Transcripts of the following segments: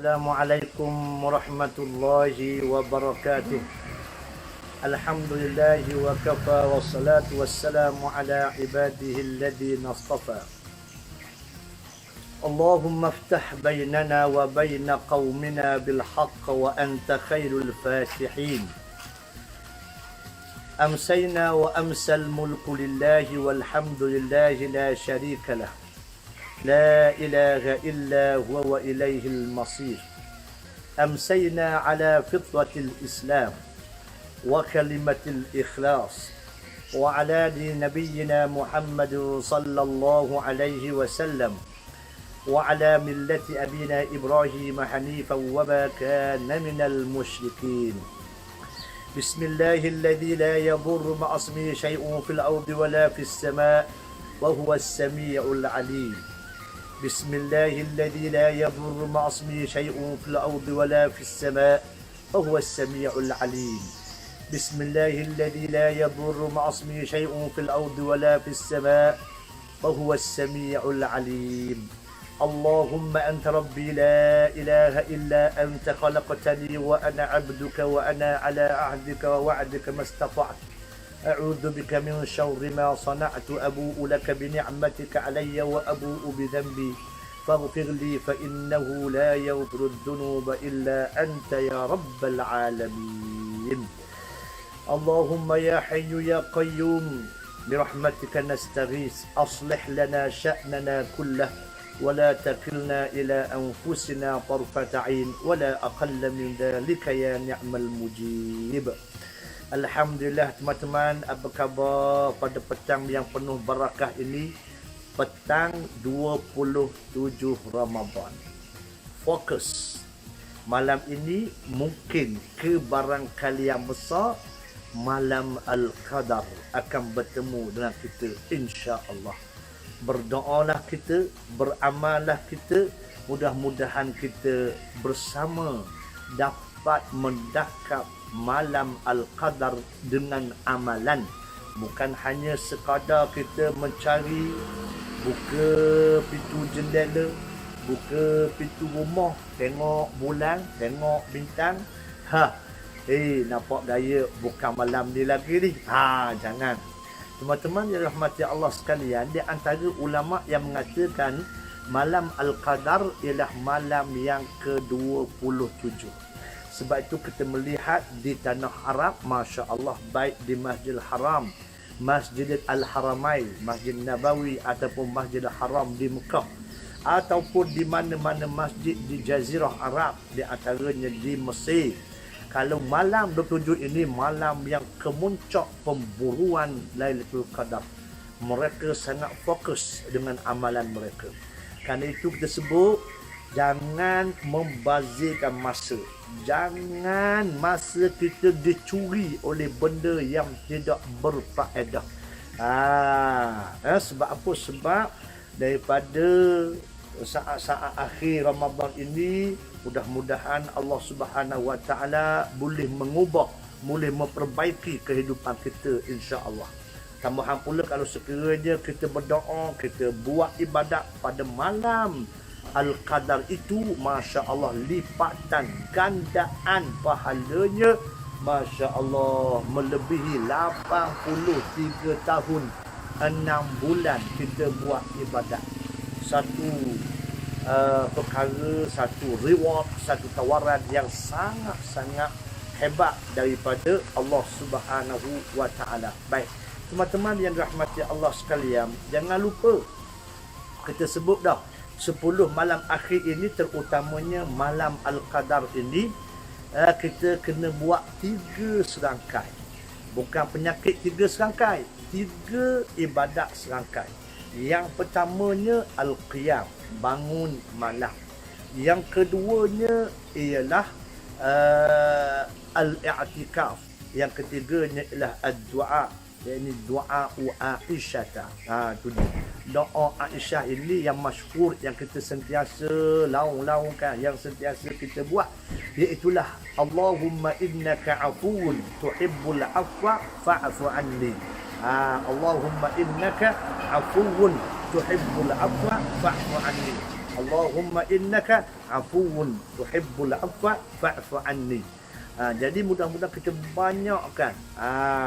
Assalamualaikum warahmatullahi wabarakatuh. Alhamdulillah wa kafa wassalatu wassalamu ala ibadihi alladhina istafa. Allahumma iftah bainana wa baina qaumina bil haqq wa anta khairul fatihin. Amsayna wa amsal mulku lillahi walhamdulillahi la sharika lah. لا إله إلا هو وإليه المصير. أمسينا على فطرة الإسلام وكلمة الإخلاص وعلى نبينا محمد صلى الله عليه وسلم وعلى ملة أبينا إبراهيم حنيفا وما كان من المشركين. بسم الله الذي لا يضر مع اسمه شيء في الأرض ولا في السماء وهو السميع العليم. بسم الله الذي لا يضر مع اسمه شيء في الأرض ولا في السماء وهو السميع العليم. بسم الله الذي لا يضر مع اسمه شيء في الأرض ولا في السماء وهو السميع العليم. اللهم أنت ربي لا إله إلا أنت خلقتني وأنا عبدك وأنا على عهدك ووعدك ما استطعت. أعوذ بك من شر ما صنعت أبوء لك بنعمتك علي وأبوء بذنبي فاغفر لي فإنه لا يغفر الذنوب إلا أنت يا رب العالمين. اللهم يا حي يا قيوم برحمتك نستغيث أصلح لنا شأننا كله ولا تكلنا إلى أنفسنا طرفة عين ولا أقل من ذلك يا نعم المجيب. Alhamdulillah teman-teman, apa khabar pada petang yang penuh barakah ini? Petang 27 Ramadan. Fokus. Malam ini mungkin ke barangkali yang besar malam Al-Qadar akan bertemu dengan kita, insya-Allah. Berdoalah kita, beramallah kita, mudah-mudahan kita bersama dapat mendakap malam Al-Qadar dengan amalan. Bukan hanya sekadar kita mencari buka pintu jendela, buka pintu rumah, tengok bulan, tengok bintang. Nampak gaya bukan malam ni lagi ni. Jangan. Teman-teman yang rahmati Allah sekalian, di antara ulama yang mengatakan malam Al-Qadar ialah malam yang ke-27. Sebab itu kita melihat di tanah Arab, Masya Allah, baik di Masjidil Haram, Masjidil Al-Haramain, Masjid Nabawi ataupun Masjidil Haram di Mekah, ataupun di mana-mana masjid di Jazirah Arab, di antaranya di Mesir. Kalau malam 27 ini malam yang kemuncak pemburuan Lailatul Qadar. Mereka sangat fokus dengan amalan mereka. Kerana itu kita sebut, jangan membazirkan masa. Jangan masa kita dicuri oleh benda yang tidak berfaedah. Sebab apa? Sebab daripada saat-saat akhir Ramadan ini, mudah-mudahan Allah Subhanahu Wa Taala boleh mengubah, boleh memperbaiki kehidupan kita, insya-Allah. Tambahan pula, kalau sekiranya kita berdoa, kita buat ibadat pada malam Al-Qadar itu, Masya Allah, lipatan gandaan pahalanya, Masya Allah, melebihi 83 tahun 6 bulan kita buat ibadat. Satu perkara, satu reward, satu tawaran yang sangat-sangat hebat daripada Allah Subhanahu Wa Taala. Baik, teman-teman yang dirahmati Allah sekalian, jangan lupa kita sebut dah 10 malam akhir ini, terutamanya malam Al-Qadar ini, kita kena buat 3 serangkai. Bukan penyakit 3 serangkai, 3 ibadat serangkai. Yang pertamanya Al-Qiyam, bangun malam. Yang keduanya ialah Al-I'tikaf. Yang ketiganya ialah Ad-Du'a, yakni doa Aisyah. Tu dia. Doa Aisyah ini yang masyhur, yang kita sentiasa laung-laungkan, yang sentiasa kita buat, iaitulah Allahumma innaka afuwun tuhibbul afwa fa'fu anni. Allahumma innaka afuwun tuhibbul afwa fa'fu anni. Allahumma innaka afuwun tuhibbul afwa fa'fu anni. Jadi mudah-mudahan kita banyakkan,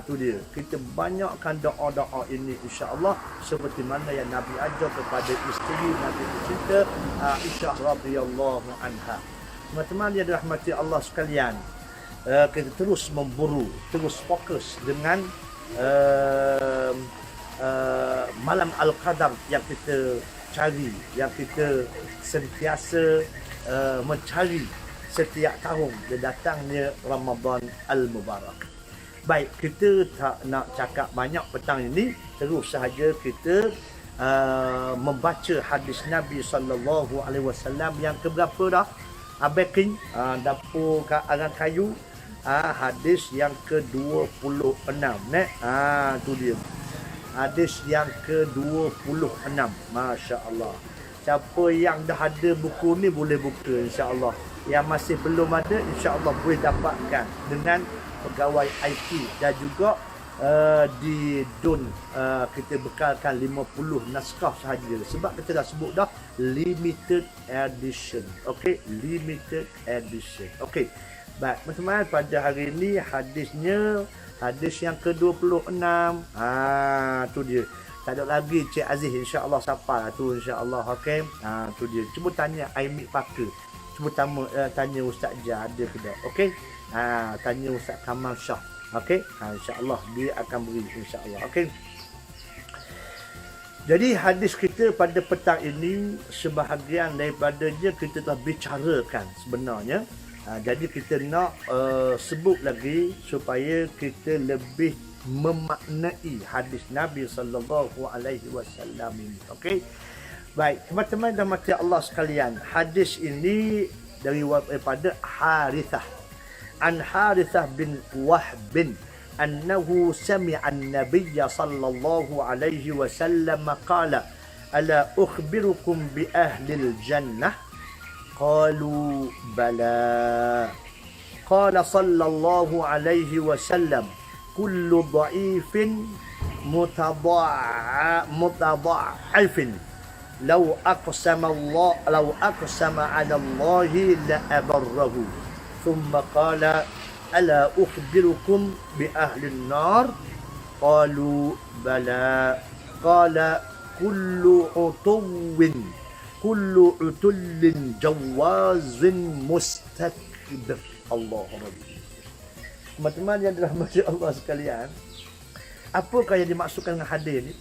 tu dia, kita banyakkan doa-doa ini insya-Allah seperti mana yang Nabi ajar kepada isteri Nabi kita Aisyah radhiyallahu anha. Teman-teman yang dirahmati Allah sekalian, kita terus memburu, terus fokus dengan malam Al-Qadar yang kita cari, yang kita sentiasa mencari setiap tahun dia datangnya Ramadan Al-Mubarak. Baik, kita tak nak cakap banyak petang ini, terus sahaja kita membaca hadis Nabi sallallahu alaihi wasallam yang keberapa dah? Abeking dapur kat arang kayu, hadis yang ke-26 tu dia. Hadis yang ke-26. Masya-Allah. Siapa yang dah ada buku ni boleh buka insya-Allah. Yang masih belum ada insya-Allah boleh dapatkan dengan pegawai IT dan juga di DUN kita bekalkan 50 naskah sahaja sebab kita dah sebut dah limited edition. Okey, limited edition. Okey. Baik, teman-teman, pada hari ini hadisnya hadis yang ke-26. Tu dia. Tak ada lagi Cik Aziz insya-Allah siapa lah tu insya-Allah. Okey. Tu dia. Cuba tanya Aimik Pakar. Cuba tanya Ustaz Jah ada ke tak? Okey. Tanya Ustaz Kamal Shah. Okey. Insya-Allah dia akan beri insya-Allah. Okey. Jadi hadis kita pada petang ini sebahagian daripadanya kita telah bicarakan sebenarnya. Jadi kita nak sebut lagi supaya kita lebih memaknai hadis Nabi sallallahu alaihi wasallam ini. Okey. Baik, teman-teman dan mati Allah sekalian, hadis ini daripada Harithah. An Harithah bin Wahb annahu sami'a an-nabiy sallallahu alaihi wasallam qala ala ukhbirukum bi ahli al-jannah qalu bala qala sallallahu alaihi wasallam kullu dha'ifin mutadha'ifin law aqsama ala Allah la abarrahu thumma qala ala ukhbirukum bi ahli an-nar qalu bala qala kullu utullin jawazin mustakbir. Allahu Akbar. Teman-teman yang dirahmati Allah sekalian, apakah yang dimaksudkan dengan hadis ini?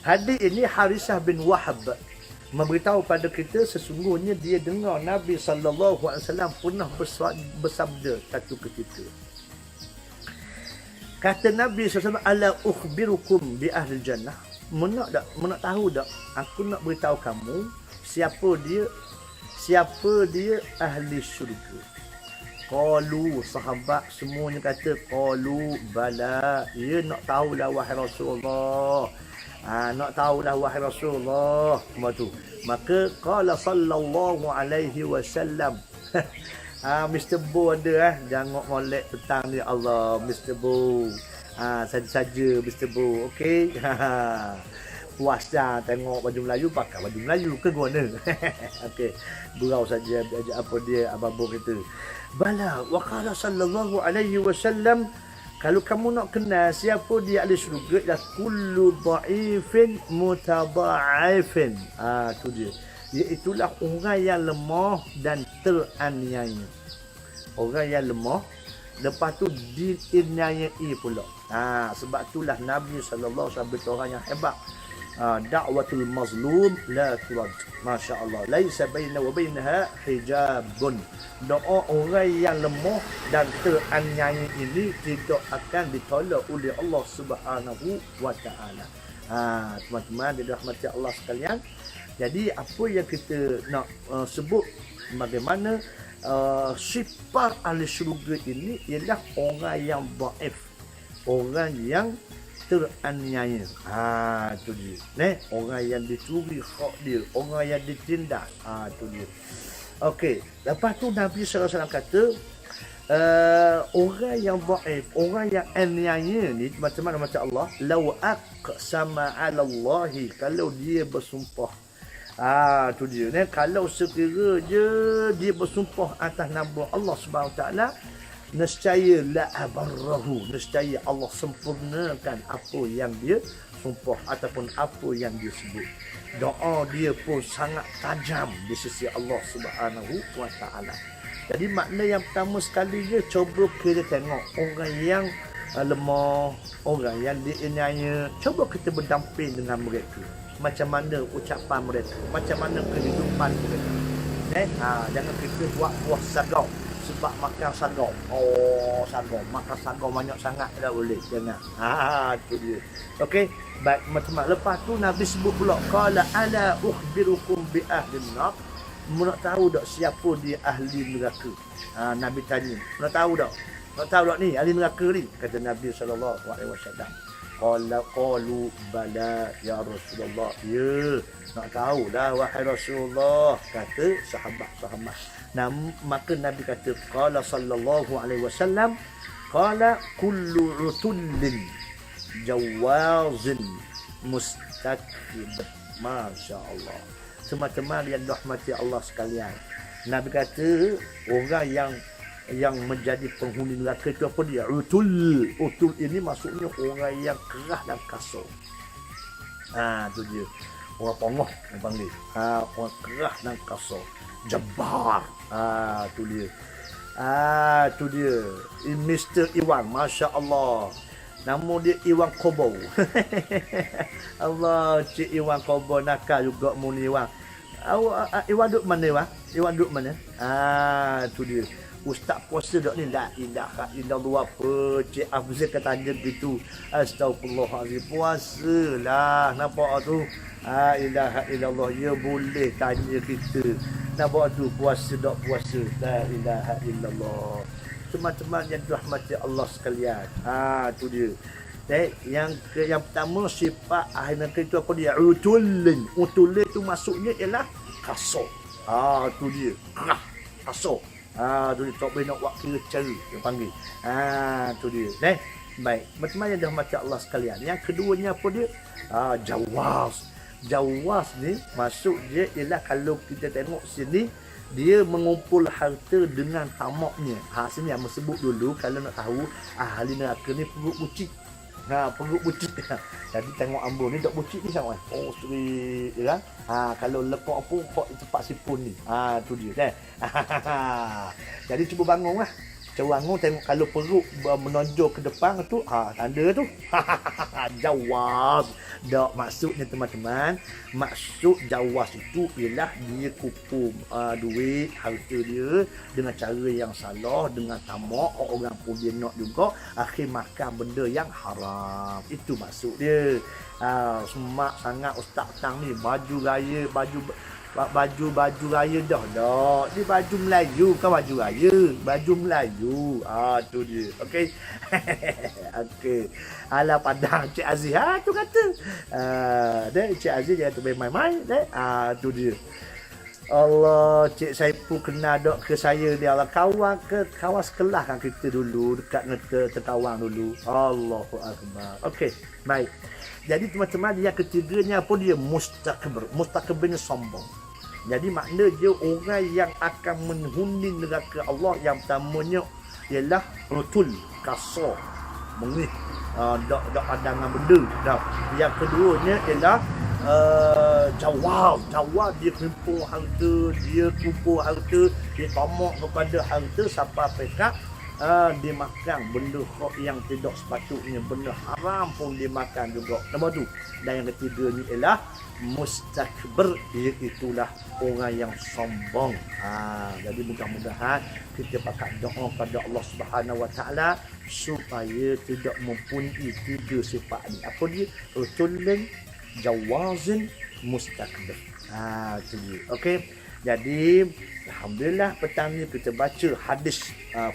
Hadis ini Harithah bin Wahb memberitahu pada kita sesungguhnya dia dengar Nabi sallallahu alaihi wasallam pernah bersabda satu ketika. Kata Nabi sallallahu alaihi wasallam, ala ukhbirukum bi ahli jannah. Nak tahu tak? Aku nak beritahu kamu siapa dia ahli syurga. Qalu, sahabat semuanya kata qalu bala, ya nak tahulah wahai Rasulullah. Nak tahulah wahai Rasulullah. Maka qala sallallahu alaihi wasallam. Mr. Bo ada jangan molek petang ni Allah Mr. Bo. Saja Mr. Bo. Okey. Puas dah tengok baju Melayu, pakai baju Melayu ke guna. Okey. Burau saja apa dia Abang Bo kata. Bala wa qala sallallahu alaihi wasallam, kalau kamu nak kenal siapa dia ahli syurga, ialah kullu dha'ifin mutadha'ifin. Tu dia. Iaitulah orang yang lemah dan teraniaya. Orang yang lemah, lepas tu dianiayai pula. Sebab itulah Nabi sallallahu alaihi wasallam itu orang yang hebat. Da'watul mazlum la turad. Masya-Allah. Laisa baina wa bainaha hijabun. Doa orang yang lemah dan teraniaya ini tidak akan ditolak oleh Allah Subhanahu wa taala. Teman-teman dirahmati Allah sekalian. Jadi apa yang kita nak sebut bagaimana sifat ahli syurga ini ialah orang yang dhaif, orang yang teraniaya. Tu dia. Orang yang dicuri hak dia, orang yang ditindas. Tu dia. Okey, lepas tu Nabi sallallahu alaihi wasallam kata orang yang dhaif, orang yang aniaya ni teman-teman macam Allah, law aqsama 'ala Allah, kalau dia bersumpah Tu dia. Kalau sekira je dia bersumpah atas nama Allah Subhanahu Wa Taala, nescaya la abarrahu, nescaya Allah sempurnakan apa yang dia sumpah ataupun apa yang dia sebut. Doa dia pun sangat tajam di sisi Allah Subhanahu Wa Taala. Jadi makna yang pertama sekali je, cuba kita tengok orang yang lemah, orang yang dianiaya, cuba kita berdamping dengan mereka. Macam mana ucapan mereka, macam mana kehidupan mereka. Jangan kita buat buah sagau sebab makan sagau. Sagau, makan sagau banyak sangat dah boleh. Jangan. Tu dia. Okey, baik teman-teman. Lepas tu Nabi sebut pula, qala ala ukhbirukum bi ahlin nar. Nak tahu tak siapa dia ahli neraka? Nabi tanya. Nak tahu tak? Nak tahu tak ni ahli neraka ni? Kata Nabi SAW. Qalu bala ya Rasulullah. Ya, nak tahu dah wahai Rasulullah, kata sahabat-sahabat. Maka Nabi kata, qala sallallahu alaihi wasallam, qala kullu utullin jawazin mustakbir. Masya-Allah. Teman-teman yang dirahmati Allah sekalian, Nabi kata orang yang menjadi penghuni neraka itu apa dia? Utul. Utul ini maksudnya orang yang keras dan kasar. Tu dia. Orang pongoh yang panggil. Orang keras dan kasar. Jabbar. Tu dia. Tu dia. Mr. Iwan, Masya-Allah. Nama dia Iwan Kobo. Allah, Cik Iwan Kobo nakal juga muni Iwan. Iwan duduk mana Iwan? Iwan duduk mana? Tu dia. Ustaz puasa dok ni, la ilaha illallah. Apa Cik Afzal kata tanya gitu. Astagfirullahalazim. Puasa lah. Nampak tu? La ilaha illallah. Ya boleh tanya kita. Nampak tu? Puasa dok puasa. La ilaha illallah. Teman-teman yang dirahmati Allah sekalian. Tu dia. Yang pertama sifat ahli neraka itu apa dia? Utulin. Utulin tu maksudnya ialah kasar. Tu dia. Kerah. Kasar. Tu dia. Tak boleh nak buat kira cara yang panggil. Tu dia. Baik. Teman-teman yang dirahmati Allah sekalian. Yang keduanya apa dia? Jawaz. Jawaz ni maksud dia ialah kalau kita tengok sini, dia mengumpul harta dengan tamaknya. Sini yang sebut dulu, kalau nak tahu ahli neraka ni perut bucik. Perut bucik. Jadi tengok ambo ni tak bucik ni sangat. Straight ya. Kalau lekok pun kok cepat sipun ni. Tu dia. Jadi cuba bangunlah. Cuba bangun tengok kalau perut menonjol ke depan tu, tanda tu. Jawaz. Tak, maksudnya teman-teman, maksud jawaz itu ialah dia kupum duit, harta dia dengan cara yang salah, dengan tamak, orang pun dia nak juga, akhir makan benda yang haram. Itu maksud dia. Semak sangat Ustaz Tang ni, baju raya dah. Ni baju Melayu, bukan baju raya. Baju Melayu. Tu dia. Okey. Okey. Alah Padang Cik Aziz. Tu kata. Cik Aziz jangan tu main-main. Tu dia. Allah, Cik Saipul kenal dok ke saya dia. Allah, kawan sekelas kan kita dulu. Dekat Tertawang dulu. Allahu Akbar. Okey. Baik. Jadi teman-teman, yang ketiganya apa dia? Mustakbir. Mustakbir ni sombong. Jadi makna dia orang yang akan menghuni neraka Allah, yang pertamanya ialah rutul, kasar, mengih, dak pandangan benda. Yang keduanya ialah jawab dia kumpul harta, dia tamak kepada harta sampai pekat. Dia makan benda yang tidak sepatutnya, benda haram pun dia makan juga. Nombor tu. Dan yang ketiga ni ialah mustakbir, iaitulah orang yang sombong. Jadi mudah-mudahan kita pakai doa pada Allah Subhanahu Wa Taala supaya tidak mempunyai tiga sifat ni. Apa dia? Utulin, jawazin, mustakbir. Itu dia. Okey. Jadi alhamdulillah petang ni kita baca hadis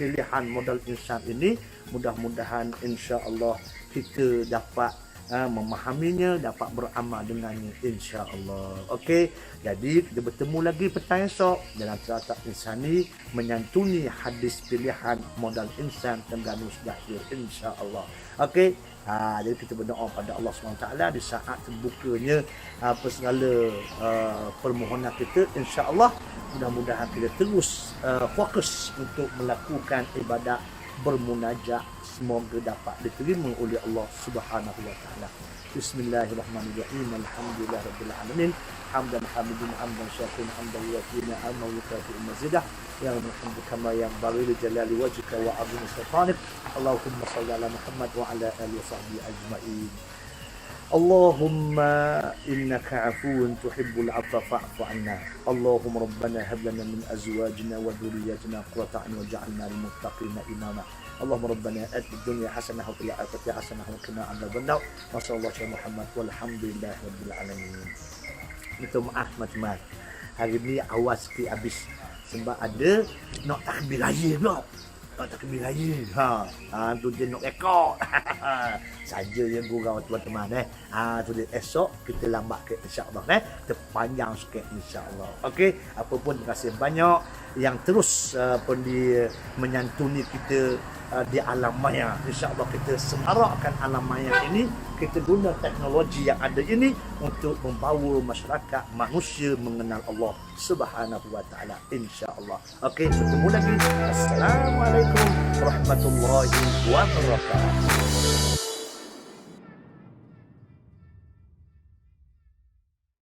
pilihan modal insan ini. Mudah-mudahan insya-Allah kita dapat memahaminya, dapat beramal dengannya insya-Allah. Okey. Jadi kita bertemu lagi petang esok dalam Teratak Insani menyantuni hadis pilihan modal insan Terengganu Sejahtera insya-Allah. Okey. Jadi kita berdoa pada Allah SWT di saat terbukanya segala permohonan kita, insya-Allah mudah-mudahan kita terus fokus untuk melakukan ibadat bermunajat, semoga dapat diterima oleh Allah Subhanahu wa taala. Bismillahirrahmanirrahim. Alhamdulillahirabbil alamin. Hamdan hamidun hamdan syakiran hamdan yuwafina amma yukafi mazidah. Ya Rabbi kama yang bari jalali wajhika wa azim sultanik. Allahumma shalli ala Muhammad wa ala alihi wa sahbihi ajma'in. Allahumma innaka 'afuwun tuhibbul 'afwa fa'fu 'anna. Allahumma rabbana hab lana min azwajina wa dhurriyyatina qurrata a'yun waj'alna lil muttaqina imama. Allahumma rabbana atina fid dunya hasanah wa fil akhirati hasanah wa qina adzaban nar. Wa sallallahu alaihi Muhammad walhamdulillahi rabbil alamin. Minta maaf teman-teman. Hari ni awal sikit habis sebab ada nak takbir raya pula. Takbir raya. Tu dia nak rekod. Saja yang gurau teman-teman tu dia esok kita lambat ke insya-Allah kita panjang sikit insya-Allah. Okey, apa pun terima kasih banyak yang terus menyantuni kita di alam maya. InsyaAllah kita semarakkan alam maya ini. Kita guna teknologi yang ada ini untuk membawa masyarakat manusia mengenal Allah Subhanahu wa taala, insya-Allah. Okey, bertemu lagi. Assalamualaikum warahmatullahi wabarakatuh.